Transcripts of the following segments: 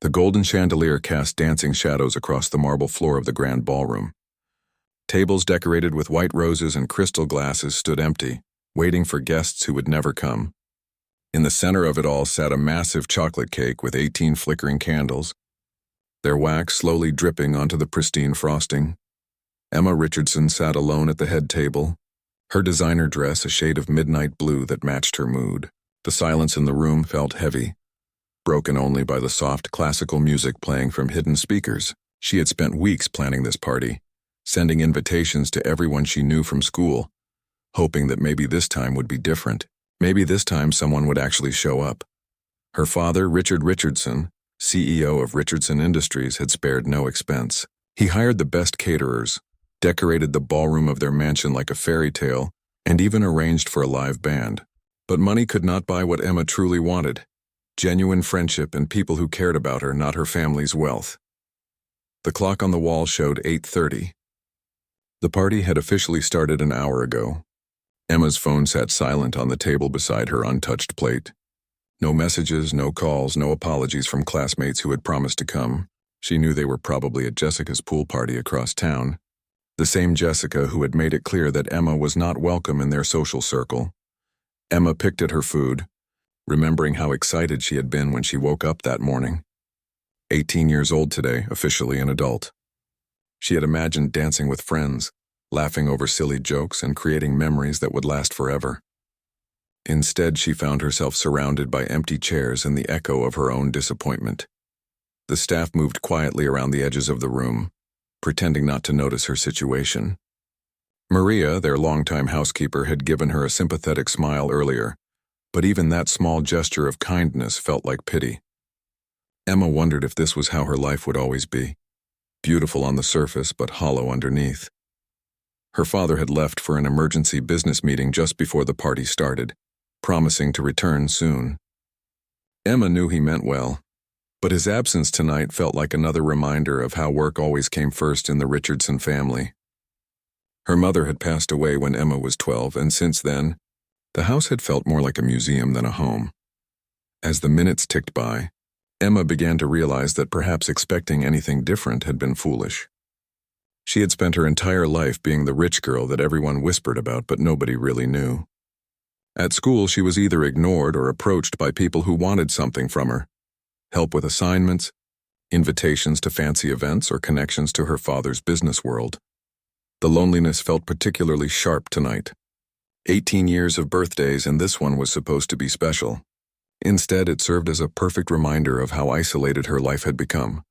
The golden chandelier cast dancing shadows across the marble floor of the grand ballroom. Tables decorated with white roses and crystal glasses stood empty, waiting for guests who would never come. In the center of it all sat a massive chocolate cake with 18 flickering candles, their wax slowly dripping onto the pristine frosting. Emma Richardson sat alone at the head table, her designer dress a shade of midnight blue that matched her mood. The silence in the room felt heavy, broken only by the soft classical music playing from hidden speakers. She had spent weeks planning this party, sending invitations to everyone she knew from school, hoping that maybe this time would be different. Maybe this time someone would actually show up. Her father, Richard Richardson, CEO of Richardson Industries, had spared no expense. He hired the best caterers, decorated the ballroom of their mansion like a fairy tale, and even arranged for a live band. But money could not buy what Emma truly wanted: genuine friendship and people who cared about her, not her family's wealth. The clock on the wall showed 8:30. The party had officially started an hour ago. Emma's phone sat silent on the table beside her untouched plate. No messages, no calls, no apologies from classmates who had promised to come. She knew they were probably at Jessica's pool party across town. The same Jessica who had made it clear that Emma was not welcome in their social circle. Emma picked at her food, remembering how excited she had been when she woke up that morning. 18 years old today, officially an adult. She had imagined dancing with friends, laughing over silly jokes and creating memories that would last forever. Instead, she found herself surrounded by empty chairs and the echo of her own disappointment. The staff moved quietly around the edges of the room, pretending not to notice her situation. Maria, their longtime housekeeper, had given her a sympathetic smile earlier, but even that small gesture of kindness felt like pity. Emma wondered if this was how her life would always be, beautiful on the surface but hollow underneath. Her father had left for an emergency business meeting just before the party started, promising to return soon. Emma knew he meant well, but his absence tonight felt like another reminder of how work always came first in the Richardson family. Her mother had passed away when Emma was 12, and since then, the house had felt more like a museum than a home. As the minutes ticked by, Emma began to realize that perhaps expecting anything different had been foolish. She had spent her entire life being the rich girl that everyone whispered about but nobody really knew. At school, she was either ignored or approached by people who wanted something from her: help with assignments, invitations to fancy events, or connections to her father's business world. The loneliness felt particularly sharp tonight. 18 years of birthdays, and this one was supposed to be special. Instead, it served as a perfect reminder of how isolated her life had become.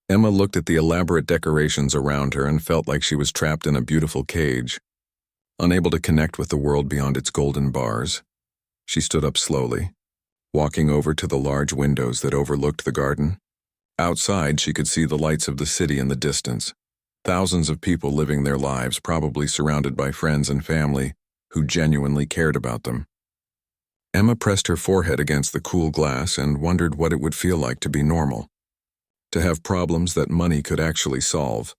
Emma looked at the elaborate decorations around her and felt like she was trapped in a beautiful cage, unable to connect with the world beyond its golden bars. She stood up slowly, walking over to the large windows that overlooked the garden. Outside, she could see the lights of the city in the distance. Thousands of people living their lives, probably surrounded by friends and family who genuinely cared about them. Emma pressed her forehead against the cool glass and wondered what it would feel like to be normal, to have problems that money could actually solve.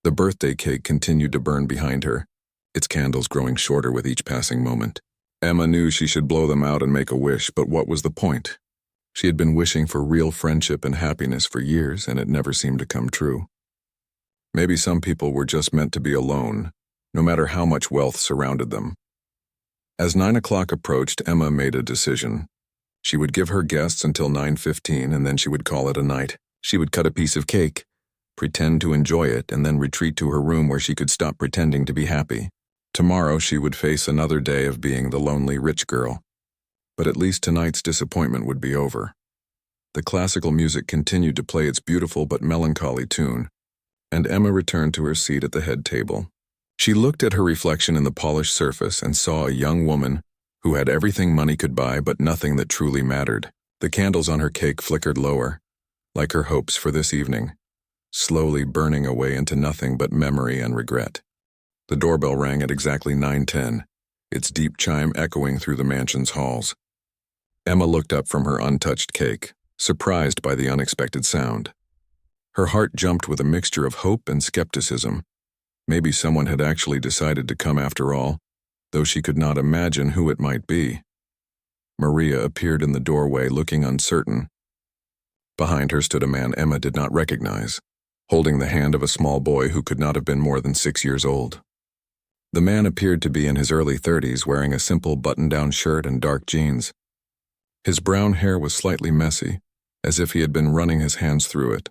The birthday cake continued to burn behind her, its candles growing shorter with each passing moment. Emma knew she should blow them out and make a wish, but what was the point? She had been wishing for real friendship and happiness for years, and it never seemed to come true. Maybe some people were just meant to be alone, no matter how much wealth surrounded them. As 9 o'clock approached, Emma made a decision. She would give her guests until 9:15, and then she would call it a night. She would cut a piece of cake, pretend to enjoy it, and then retreat to her room where she could stop pretending to be happy. Tomorrow she would face another day of being the lonely rich girl. But at least tonight's disappointment would be over. The classical music continued to play its beautiful but melancholy tune, and Emma returned to her seat at the head table. She looked at her reflection in the polished surface and saw a young woman who had everything money could buy but nothing that truly mattered. The candles on her cake flickered lower, like her hopes for this evening, slowly burning away into nothing but memory and regret. The doorbell rang at exactly 9:10, its deep chime echoing through the mansion's halls. Emma looked up from her untouched cake, surprised by the unexpected sound. Her heart jumped with a mixture of hope and skepticism. Maybe someone had actually decided to come after all, though she could not imagine who it might be. Maria appeared in the doorway looking uncertain. Behind her stood a man Emma did not recognize, holding the hand of a small boy who could not have been more than 6 years old. The man appeared to be in his early 30s, wearing a simple button-down shirt and dark jeans. His brown hair was slightly messy, as if he had been running his hands through it,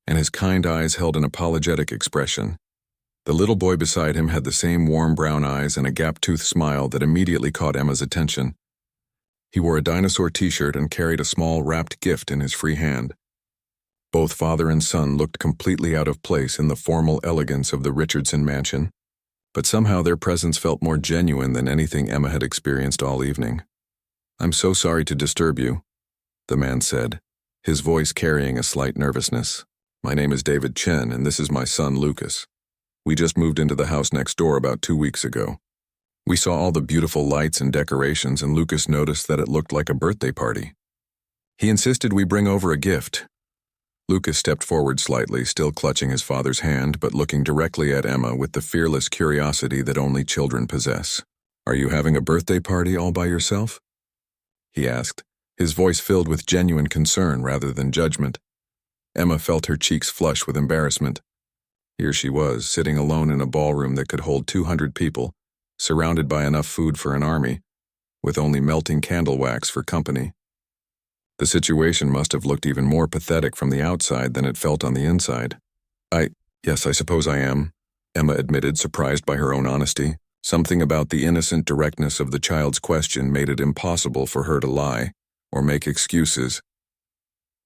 and his kind eyes held an apologetic expression. The little boy beside him had the same warm brown eyes and a gap-toothed smile that immediately caught Emma's attention. He wore a dinosaur t-shirt and carried a small wrapped gift in his free hand. Both father and son looked completely out of place in the formal elegance of the Richardson mansion, but somehow their presence felt more genuine than anything Emma had experienced all evening. "I'm so sorry to disturb you," the man said, his voice carrying a slight nervousness. "My name is David Chen, and this is my son Lucas. We just moved into the house next door about 2 weeks ago. We saw all the beautiful lights and decorations, and Lucas noticed that it looked like a birthday party. He insisted we bring over a gift." Lucas stepped forward slightly, still clutching his father's hand, but looking directly at Emma with the fearless curiosity that only children possess. "Are you having a birthday party all by yourself?" he asked, his voice filled with genuine concern rather than judgment. Emma felt her cheeks flush with embarrassment. Here she was, sitting alone in a ballroom that could hold 200 people, surrounded by enough food for an army, with only melting candle wax for company. The situation must have looked even more pathetic from the outside than it felt on the inside. Yes, I suppose I am," Emma admitted, surprised by her own honesty. Something about the innocent directness of the child's question made it impossible for her to lie or make excuses.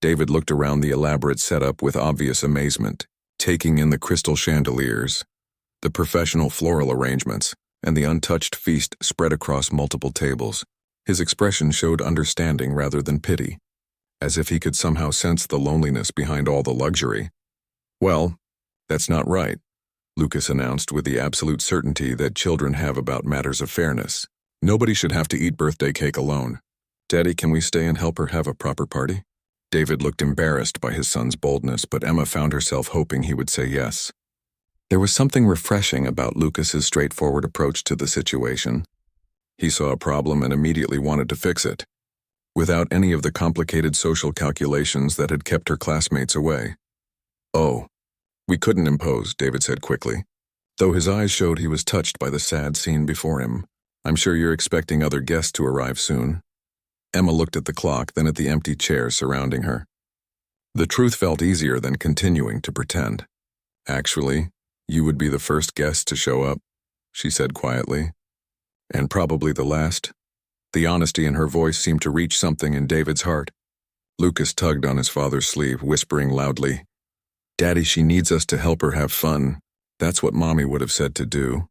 David looked around the elaborate setup with obvious amazement, taking in the crystal chandeliers, the professional floral arrangements, and the untouched feast spread across multiple tables. His expression showed understanding rather than pity, as if he could somehow sense the loneliness behind all the luxury. "Well, that's not right," Lucas announced with the absolute certainty that children have about matters of fairness. "Nobody should have to eat birthday cake alone. Daddy, can we stay and help her have a proper party?" David looked embarrassed by his son's boldness, but Emma found herself hoping he would say yes. There was something refreshing about Lucas's straightforward approach to the situation. He saw a problem and immediately wanted to fix it, without any of the complicated social calculations that had kept her classmates away. "Oh, we couldn't impose," David said quickly, though his eyes showed he was touched by the sad scene before him. "I'm sure you're expecting other guests to arrive soon." Emma looked at the clock, then at the empty chairs surrounding her. The truth felt easier than continuing to pretend. "Actually, you would be the first guest to show up," she said quietly. "And probably the last." The honesty in her voice seemed to reach something in David's heart. Lucas tugged on his father's sleeve, whispering loudly, "Daddy, she needs us to help her have fun. That's what Mommy would have said to do."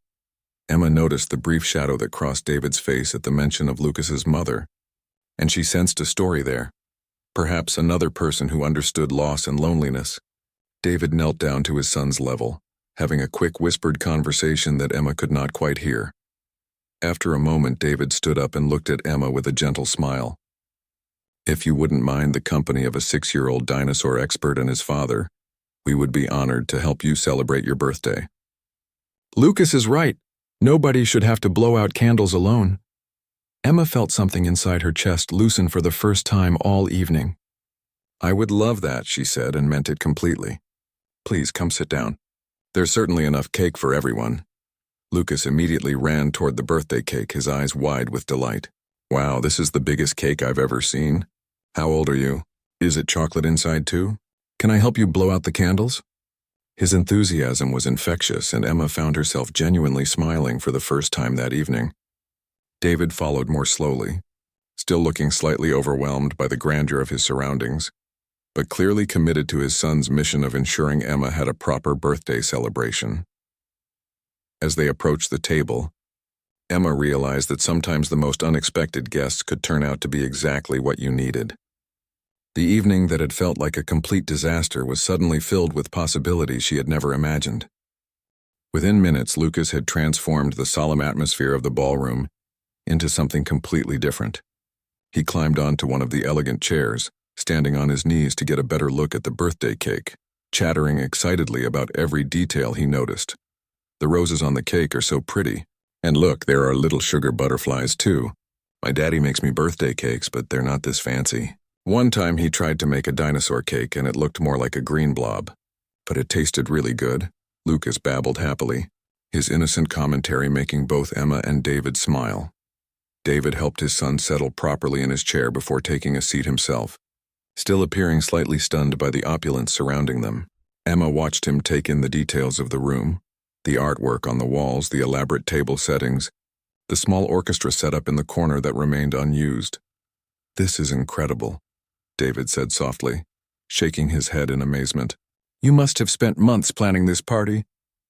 Emma noticed the brief shadow that crossed David's face at the mention of Lucas's mother, and she sensed a story there. Perhaps another person who understood loss and loneliness. David knelt down to his son's level, having a quick whispered conversation that Emma could not quite hear. After a moment, David stood up and looked at Emma with a gentle smile. "If you wouldn't mind the company of a 6-year-old dinosaur expert and his father, we would be honored to help you celebrate your birthday." "Lucas is right. Nobody should have to blow out candles alone." Emma felt something inside her chest loosen for the first time all evening. "I would love that," she said, and meant it completely. "Please come sit down. There's certainly enough cake for everyone." Lucas immediately ran toward the birthday cake, his eyes wide with delight. "Wow, this is the biggest cake I've ever seen. How old are you? Is it chocolate inside too? Can I help you blow out the candles?" His enthusiasm was infectious, and Emma found herself genuinely smiling for the first time that evening. David followed more slowly, still looking slightly overwhelmed by the grandeur of his surroundings, but clearly committed to his son's mission of ensuring Emma had a proper birthday celebration. As they approached the table, Emma realized that sometimes the most unexpected guests could turn out to be exactly what you needed. The evening that had felt like a complete disaster was suddenly filled with possibilities she had never imagined. Within minutes, Lucas had transformed the solemn atmosphere of the ballroom into something completely different. He climbed onto one of the elegant chairs, standing on his knees to get a better look at the birthday cake, chattering excitedly about every detail he noticed. "The roses on the cake are so pretty. And look, there are little sugar butterflies too. My daddy makes me birthday cakes, but they're not this fancy. One time he tried to make a dinosaur cake and it looked more like a green blob. But it tasted really good, Lucas babbled happily, his innocent commentary making both Emma and David smile. David helped his son settle properly in his chair before taking a seat himself, still appearing slightly stunned by the opulence surrounding them. Emma watched him take in the details of the room, the artwork on the walls, the elaborate table settings, the small orchestra set up in the corner that remained unused. "This is incredible," David said softly, shaking his head in amazement. "You must have spent months planning this party."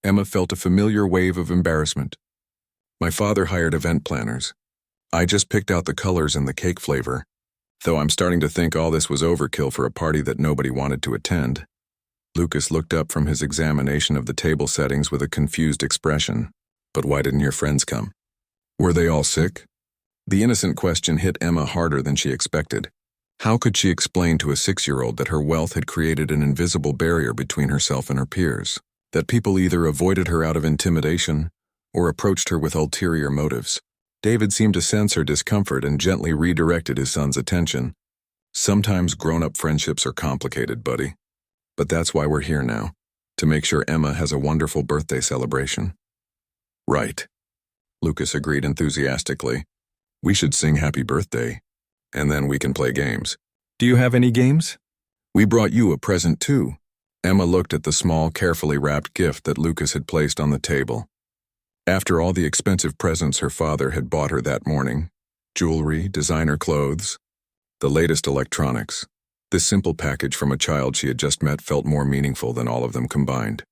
Emma felt a familiar wave of embarrassment. "My father hired event planners. I just picked out the colors and the cake flavor, though I'm starting to think all this was overkill for a party that nobody wanted to attend." Lucas looked up from his examination of the table settings with a confused expression. "But why didn't your friends come? Were they all sick?" The innocent question hit Emma harder than she expected. How could she explain to a 6-year-old that her wealth had created an invisible barrier between herself and her peers, that people either avoided her out of intimidation or approached her with ulterior motives? David seemed to sense her discomfort and gently redirected his son's attention. "Sometimes grown-up friendships are complicated, buddy. But that's why we're here now, to make sure Emma has a wonderful birthday celebration." "Right," Lucas agreed enthusiastically. "We should sing happy birthday, and then we can play games." "Do you have any games?" "We brought you a present too." Emma looked at the small, carefully wrapped gift that Lucas had placed on the table. After all the expensive presents her father had bought her that morning, jewelry, designer clothes, the latest electronics, this simple package from a child she had just met felt more meaningful than all of them combined.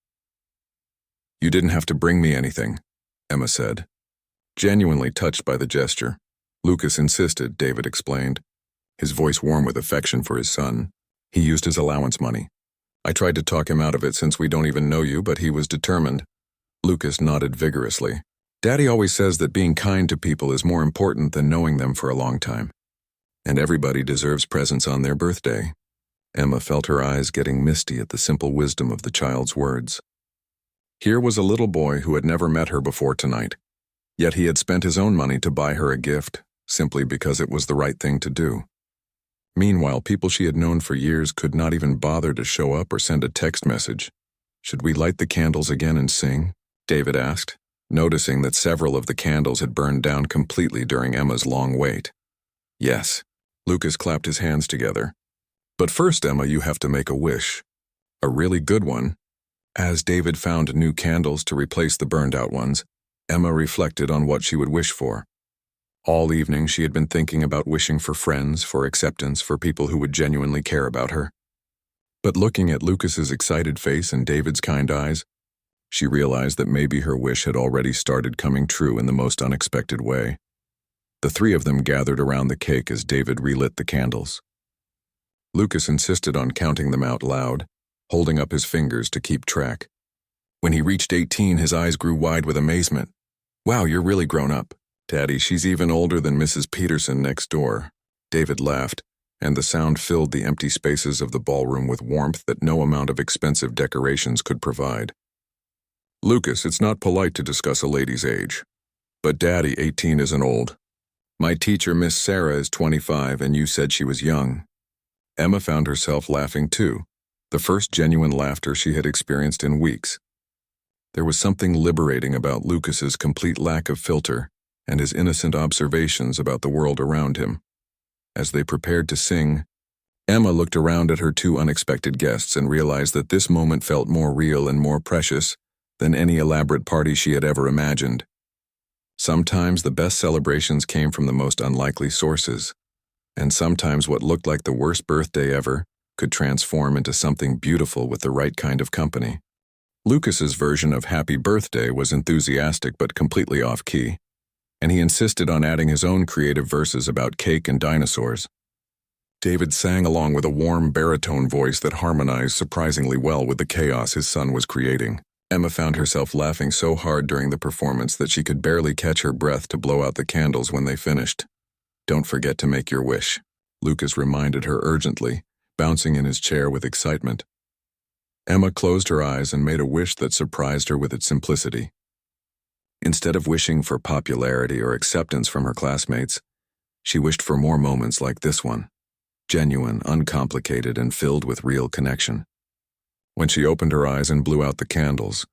"You didn't have to bring me anything," Emma said. Genuinely touched by the gesture, Lucas insisted, David explained, his voice warm with affection for his son. "He used his allowance money. I tried to talk him out of it since we don't even know you, but he was determined." Lucas nodded vigorously. "Daddy always says that being kind to people is more important than knowing them for a long time. And everybody deserves presents on their birthday." Emma felt her eyes getting misty at the simple wisdom of the child's words. Here was a little boy who had never met her before tonight, yet he had spent his own money to buy her a gift, simply because it was the right thing to do. Meanwhile, people she had known for years could not even bother to show up or send a text message. "Should we light the candles again and sing?" David asked, noticing that several of the candles had burned down completely during Emma's long wait. "Yes." Lucas clapped his hands together. "But first, Emma, you have to make a wish. A really good one." As David found new candles to replace the burned-out ones, Emma reflected on what she would wish for. All evening she had been thinking about wishing for friends, for acceptance, for people who would genuinely care about her. But looking at Lucas's excited face and David's kind eyes, she realized that maybe her wish had already started coming true in the most unexpected way. The three of them gathered around the cake as David relit the candles. Lucas insisted on counting them out loud, holding up his fingers to keep track. When he reached 18, his eyes grew wide with amazement. "Wow, you're really grown up." "Daddy, she's even older than Mrs. Peterson next door." David laughed, and the sound filled the empty spaces of the ballroom with warmth that no amount of expensive decorations could provide. "Lucas, it's not polite to discuss a lady's age. But Daddy, 18 isn't old. My teacher, Miss Sarah, is 25, and you said she was young." Emma found herself laughing too, the first genuine laughter she had experienced in weeks. There was something liberating about Lucas's complete lack of filter and his innocent observations about the world around him. As they prepared to sing, Emma looked around at her two unexpected guests and realized that this moment felt more real and more precious than any elaborate party she had ever imagined. Sometimes the best celebrations came from the most unlikely sources, and sometimes what looked like the worst birthday ever could transform into something beautiful with the right kind of company. Lucas's version of happy birthday was enthusiastic but completely off-key, and he insisted on adding his own creative verses about cake and dinosaurs. David sang along with a warm baritone voice that harmonized surprisingly well with the chaos his son was creating. Emma found herself laughing so hard during the performance that she could barely catch her breath to blow out the candles when they finished. "Don't forget to make your wish," Lucas reminded her urgently, bouncing in his chair with excitement. Emma closed her eyes and made a wish that surprised her with its simplicity. Instead of wishing for popularity or acceptance from her classmates, she wished for more moments like this one. genuine, uncomplicated, and filled with real connection. When she opened her eyes and blew out the candles,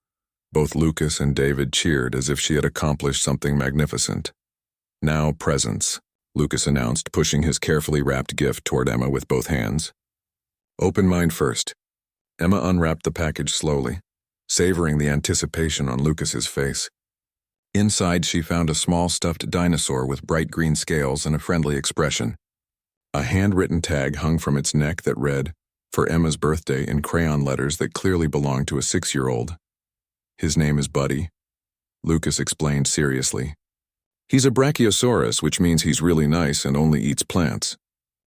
both Lucas and David cheered as if she had accomplished something magnificent. "Now presents," Lucas announced, pushing his carefully wrapped gift toward Emma with both hands. "Open mine first." Emma unwrapped the package slowly, savoring the anticipation on Lucas's face. Inside, she found a small stuffed dinosaur with bright green scales and a friendly expression. A handwritten tag hung from its neck that read, "For Emma's birthday," in crayon letters that clearly belonged to a 6-year-old. "His name is Buddy," Lucas explained seriously. "He's a brachiosaurus, which means he's really nice and only eats plants.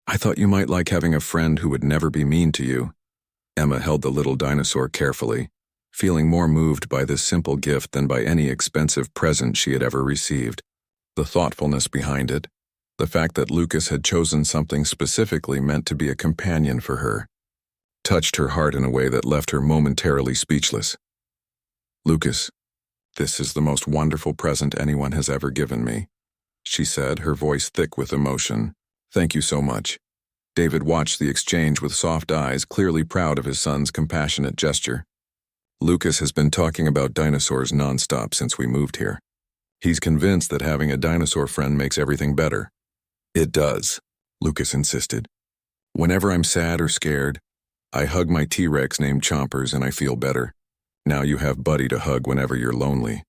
I thought you might like having a friend who would never be mean to you." Emma held the little dinosaur carefully, feeling more moved by this simple gift than by any expensive present she had ever received. The thoughtfulness behind it, the fact that Lucas had chosen something specifically meant to be a companion for her, touched her heart in a way that left her momentarily speechless. "Lucas, this is the most wonderful present anyone has ever given me," she said, her voice thick with emotion. "Thank you so much." David watched the exchange with soft eyes, clearly proud of his son's compassionate gesture. "Lucas has been talking about dinosaurs nonstop since we moved here. He's convinced that having a dinosaur friend makes everything better." "It does," Lucas insisted. "Whenever I'm sad or scared, I hug my T-Rex named Chompers and I feel better. Now you have Buddy to hug whenever you're lonely."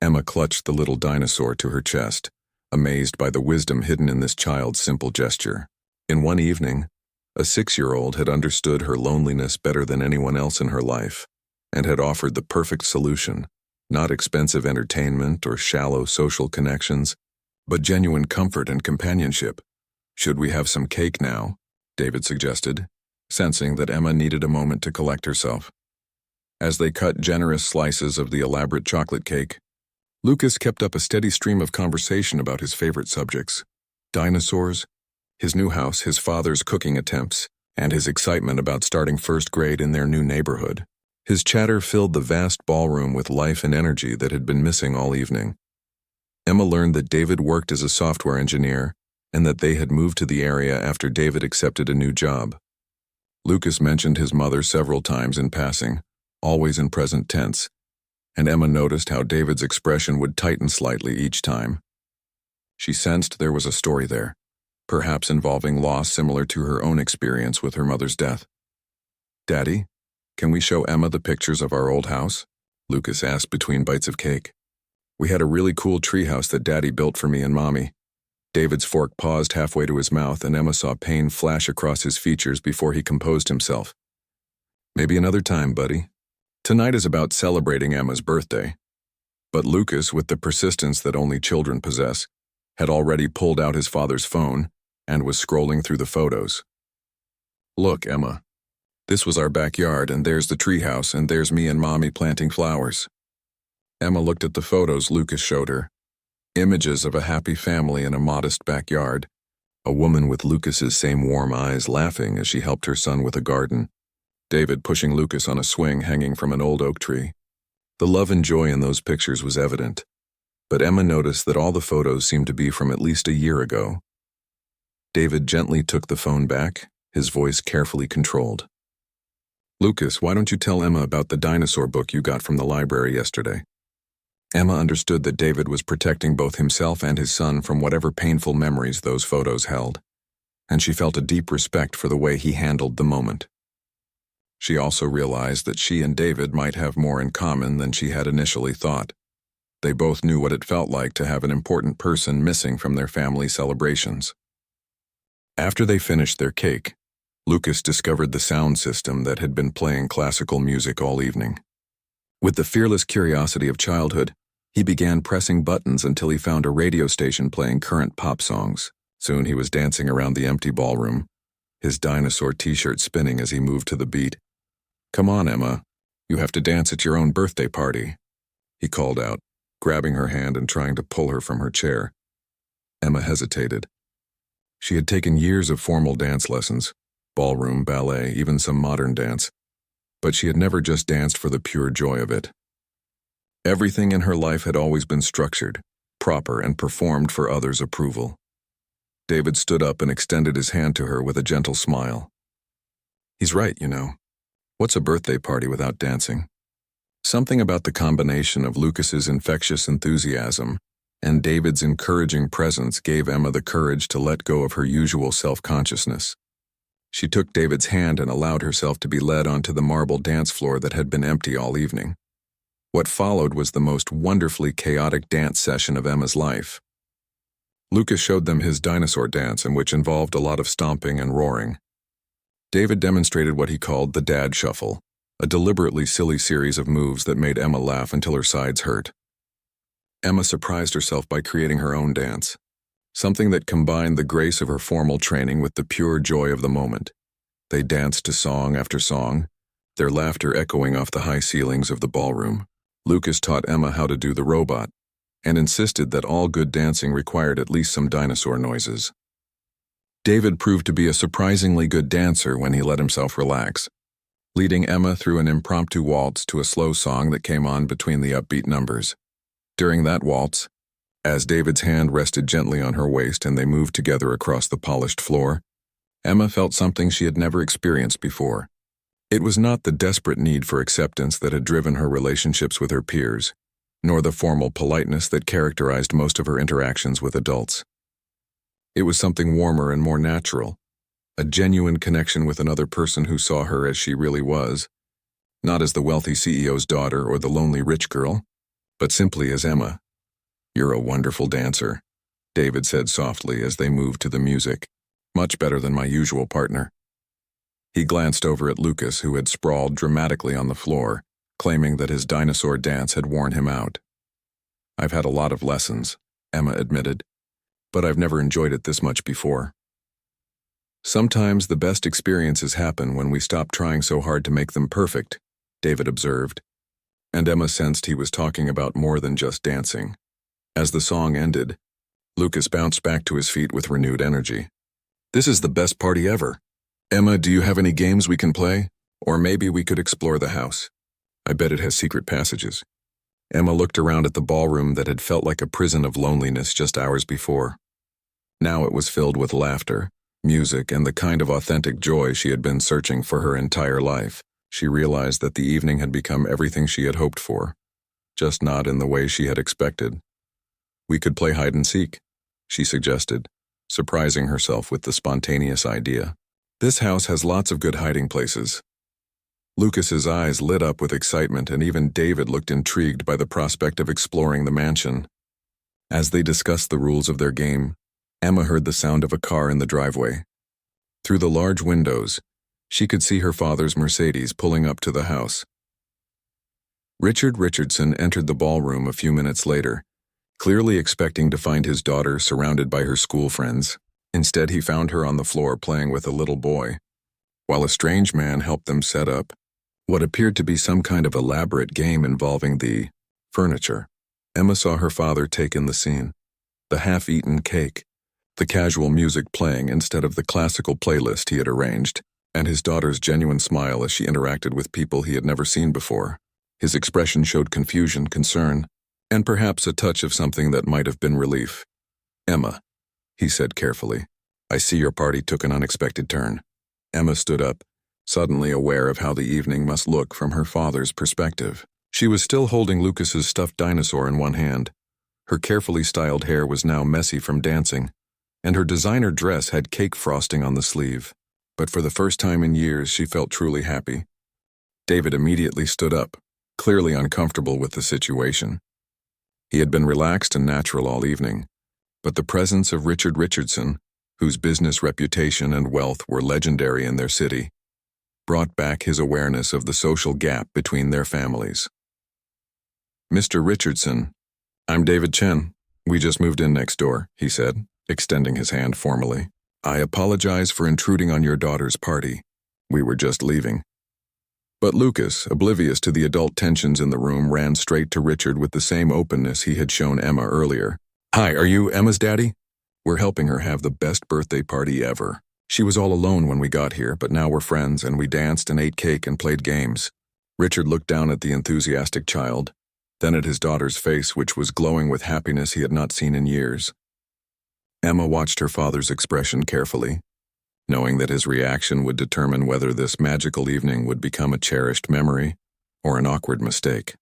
Emma clutched the little dinosaur to her chest, amazed by the wisdom hidden in this child's simple gesture. In one evening, a 6-year-old had understood her loneliness better than anyone else in her life, and had offered the perfect solution, not expensive entertainment or shallow social connections, but genuine comfort and companionship. "Should we have some cake now?" David suggested, sensing that Emma needed a moment to collect herself. As they cut generous slices of the elaborate chocolate cake, Lucas kept up a steady stream of conversation about his favorite subjects: dinosaurs, his new house, his father's cooking attempts, and his excitement about starting first grade in their new neighborhood. His chatter filled the vast ballroom with life and energy that had been missing all evening. Emma learned that David worked as a software engineer and that they had moved to the area after David accepted a new job. Lucas mentioned his mother several times in passing, always in present tense, and Emma noticed how David's expression would tighten slightly each time. She sensed there was a story there, perhaps involving loss similar to her own experience with her mother's death. "Daddy, can we show Emma the pictures of our old house?" Lucas asked between bites of cake. "We had a really cool treehouse that Daddy built for me and Mommy." David's fork paused halfway to his mouth, and Emma saw pain flash across his features before he composed himself. "Maybe another time, buddy. Tonight is about celebrating Emma's birthday." But Lucas, with the persistence that only children possess, had already pulled out his father's phone and was scrolling through the photos. "Look, Emma. This was our backyard, and there's the treehouse, and there's me and Mommy planting flowers." Emma looked at the photos Lucas showed her. Images of a happy family in a modest backyard, a woman with Lucas's same warm eyes laughing as she helped her son with a garden, David pushing Lucas on a swing hanging from an old oak tree. The love and joy in those pictures was evident, but Emma noticed that all the photos seemed to be from at least a year ago. David gently took the phone back, his voice carefully controlled. "Lucas, why don't you tell Emma about the dinosaur book you got from the library yesterday?" Emma understood that David was protecting both himself and his son from whatever painful memories those photos held, and she felt a deep respect for the way he handled the moment. She also realized that she and David might have more in common than she had initially thought. They both knew what it felt like to have an important person missing from their family celebrations. After they finished their cake, Lucas discovered the sound system that had been playing classical music all evening. With the fearless curiosity of childhood, he began pressing buttons until he found a radio station playing current pop songs. Soon he was dancing around the empty ballroom, his dinosaur t-shirt spinning as he moved to the beat. "Come on, Emma. You have to dance at your own birthday party," he called out, grabbing her hand and trying to pull her from her chair. Emma hesitated. She had taken years of formal dance lessons, ballroom, ballet, even some modern dance, but she had never just danced for the pure joy of it. Everything in her life had always been structured, proper, and performed for others' approval. David stood up and extended his hand to her with a gentle smile. He's right, you know. What's a birthday party without dancing? Something about the combination of Lucas's infectious enthusiasm and David's encouraging presence gave Emma the courage to let go of her usual self-consciousness. She took David's hand and allowed herself to be led onto the marble dance floor that had been empty all evening. What followed was the most wonderfully chaotic dance session of Emma's life. Lucas showed them his dinosaur dance, in which involved a lot of stomping and roaring. David demonstrated what he called the dad shuffle, a deliberately silly series of moves that made Emma laugh until her sides hurt. Emma surprised herself by creating her own dance, something that combined the grace of her formal training with the pure joy of the moment. They danced to song after song, their laughter echoing off the high ceilings of the ballroom. Lucas taught Emma how to do the robot, and insisted that all good dancing required at least some dinosaur noises. David proved to be a surprisingly good dancer when he let himself relax, leading Emma through an impromptu waltz to a slow song that came on between the upbeat numbers. During that waltz, as David's hand rested gently on her waist and they moved together across the polished floor, Emma felt something she had never experienced before. It was not the desperate need for acceptance that had driven her relationships with her peers, nor the formal politeness that characterized most of her interactions with adults. It was something warmer and more natural, a genuine connection with another person who saw her as she really was, not as the wealthy CEO's daughter or the lonely rich girl, but simply as Emma. "You're a wonderful dancer," David said softly as they moved to the music. "Much better than my usual partner." He glanced over at Lucas, who had sprawled dramatically on the floor, claiming that his dinosaur dance had worn him out. "I've had a lot of lessons," Emma admitted, "but I've never enjoyed it this much before." "Sometimes the best experiences happen when we stop trying so hard to make them perfect," David observed, and Emma sensed he was talking about more than just dancing. As the song ended, Lucas bounced back to his feet with renewed energy. "This is the best party ever. Emma, do you have any games we can play? Or maybe we could explore the house. I bet it has secret passages." Emma looked around at the ballroom that had felt like a prison of loneliness just hours before. Now it was filled with laughter, music, and the kind of authentic joy she had been searching for her entire life. She realized that the evening had become everything she had hoped for, just not in the way she had expected. "We could play hide and seek," she suggested, surprising herself with the spontaneous idea. "This house has lots of good hiding places." Lucas's eyes lit up with excitement, and even David looked intrigued by the prospect of exploring the mansion. As they discussed the rules of their game, Emma heard the sound of a car in the driveway. Through the large windows, she could see her father's Mercedes pulling up to the house. Richard Richardson entered the ballroom a few minutes later, clearly expecting to find his daughter surrounded by her school friends. Instead, he found her on the floor playing with a little boy, while a strange man helped them set up what appeared to be some kind of elaborate game involving the furniture. Emma saw her father take in the scene, the half-eaten cake, the casual music playing instead of the classical playlist he had arranged, and his daughter's genuine smile as she interacted with people he had never seen before. His expression showed confusion, concern, and perhaps a touch of something that might have been relief. "Emma," he said carefully, "I see your party took an unexpected turn." Emma stood up, suddenly aware of how the evening must look from her father's perspective. She was still holding Lucas's stuffed dinosaur in one hand. Her carefully styled hair was now messy from dancing, and her designer dress had cake frosting on the sleeve. But for the first time in years, she felt truly happy. David immediately stood up, clearly uncomfortable with the situation. He had been relaxed and natural all evening, but the presence of Richard Richardson, whose business reputation and wealth were legendary in their city, brought back his awareness of the social gap between their families. "Mr. Richardson, I'm David Chen. We just moved in next door," he said, extending his hand formally. "I apologize for intruding on your daughter's party. We were just leaving." But Lucas, oblivious to the adult tensions in the room, ran straight to Richard with the same openness he had shown Emma earlier. "Hi, are you Emma's daddy? We're helping her have the best birthday party ever. She was all alone when we got here, but now we're friends and we danced and ate cake and played games." Richard looked down at the enthusiastic child, then at his daughter's face, which was glowing with happiness he had not seen in years. Emma watched her father's expression carefully, knowing that his reaction would determine whether this magical evening would become a cherished memory or an awkward mistake.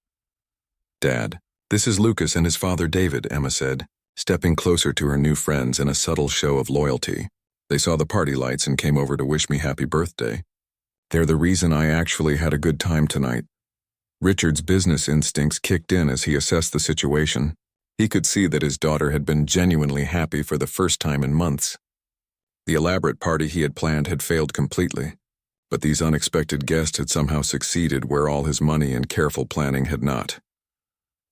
"Dad, this is Lucas and his father David," Emma said, stepping closer to her new friends in a subtle show of loyalty. "They saw the party lights and came over to wish me happy birthday. They're the reason I actually had a good time tonight." Richard's business instincts kicked in as he assessed the situation. He could see that his daughter had been genuinely happy for the first time in months. The elaborate party he had planned had failed completely, but these unexpected guests had somehow succeeded where all his money and careful planning had not.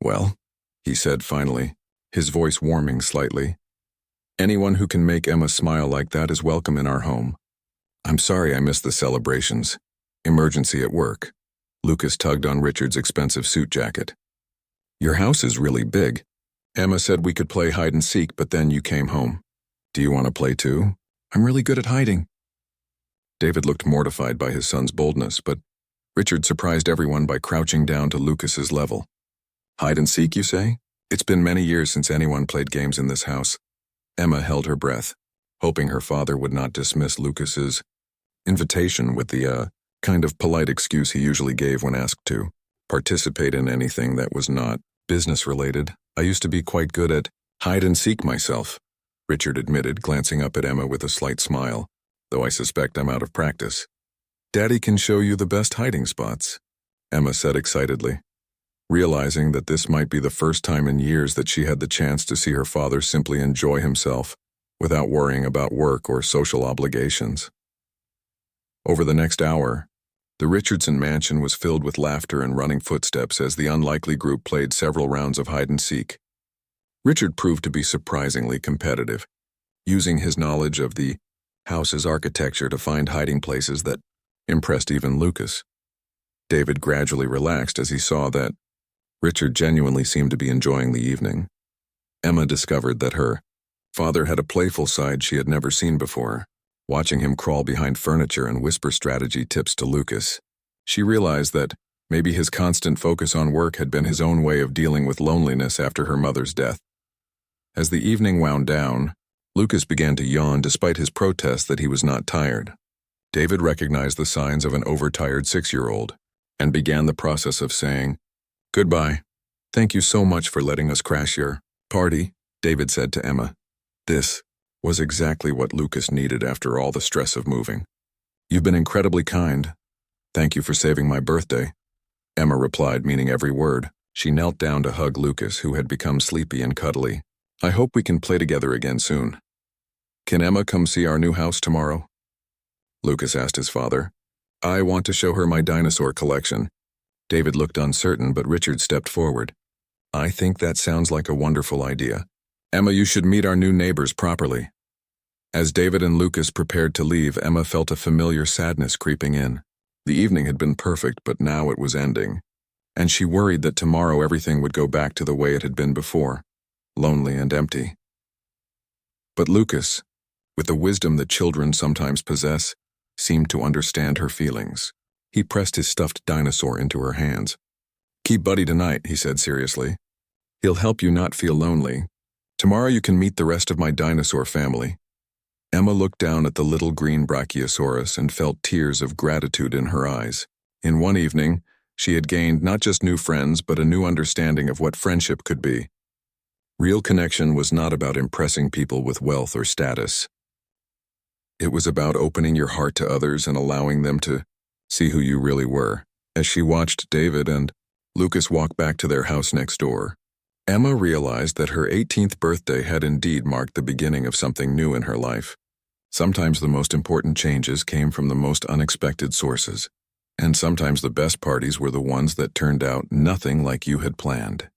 "Well," he said finally, his voice warming slightly, "anyone who can make Emma smile like that is welcome in our home. I'm sorry I missed the celebrations. Emergency at work." Lucas tugged on Richard's expensive suit jacket. "Your house is really big. Emma said we could play hide and seek, but then you came home. Do you want to play too? I'm really good at hiding." David looked mortified by his son's boldness, but Richard surprised everyone by crouching down to Lucas's level. "Hide and seek, you say? It's been many years since anyone played games in this house." Emma held her breath, hoping her father would not dismiss Lucas's invitation with the kind of polite excuse he usually gave when asked to participate in anything that was not business-related. "I used to be quite good at hide and seek myself," Richard admitted, glancing up at Emma with a slight smile, "though I suspect I'm out of practice." "Daddy can show you the best hiding spots," Emma said excitedly, realizing that this might be the first time in years that she had the chance to see her father simply enjoy himself without worrying about work or social obligations. Over the next hour, the Richardson mansion was filled with laughter and running footsteps as the unlikely group played several rounds of hide-and-seek. Richard proved to be surprisingly competitive, using his knowledge of the house's architecture to find hiding places that impressed even Lucas. David gradually relaxed as he saw that Richard genuinely seemed to be enjoying the evening. Emma discovered that her father had a playful side she had never seen before. Watching him crawl behind furniture and whisper strategy tips to Lucas, she realized that maybe his constant focus on work had been his own way of dealing with loneliness after her mother's death. As the evening wound down, Lucas began to yawn despite his protest that he was not tired. David recognized the signs of an overtired 6-year-old and began the process of saying, "Goodbye. Thank you so much for letting us crash your party," David said to Emma. This was exactly what Lucas needed after all the stress of moving. "You've been incredibly kind. Thank you for saving my birthday," Emma replied, meaning every word. She knelt down to hug Lucas, who had become sleepy and cuddly. "I hope we can play together again soon." "Can Emma come see our new house tomorrow?" Lucas asked his father. "I want to show her my dinosaur collection." David looked uncertain, but Richard stepped forward. "I think that sounds like a wonderful idea. Emma, you should meet our new neighbors properly." As David and Lucas prepared to leave, Emma felt a familiar sadness creeping in. The evening had been perfect, but now it was ending, and she worried that tomorrow everything would go back to the way it had been before, lonely and empty. But Lucas, with the wisdom that children sometimes possess, seemed to understand her feelings. He pressed his stuffed dinosaur into her hands. "Keep Buddy tonight," he said seriously. "He'll help you not feel lonely. Tomorrow you can meet the rest of my dinosaur family." Emma looked down at the little green brachiosaurus and felt tears of gratitude in her eyes. In one evening, she had gained not just new friends but a new understanding of what friendship could be. Real connection was not about impressing people with wealth or status. It was about opening your heart to others and allowing them to see who you really were. As she watched David and Lucas walk back to their house next door, Emma realized that her 18th birthday had indeed marked the beginning of something new in her life. Sometimes the most important changes came from the most unexpected sources, and sometimes the best parties were the ones that turned out nothing like you had planned.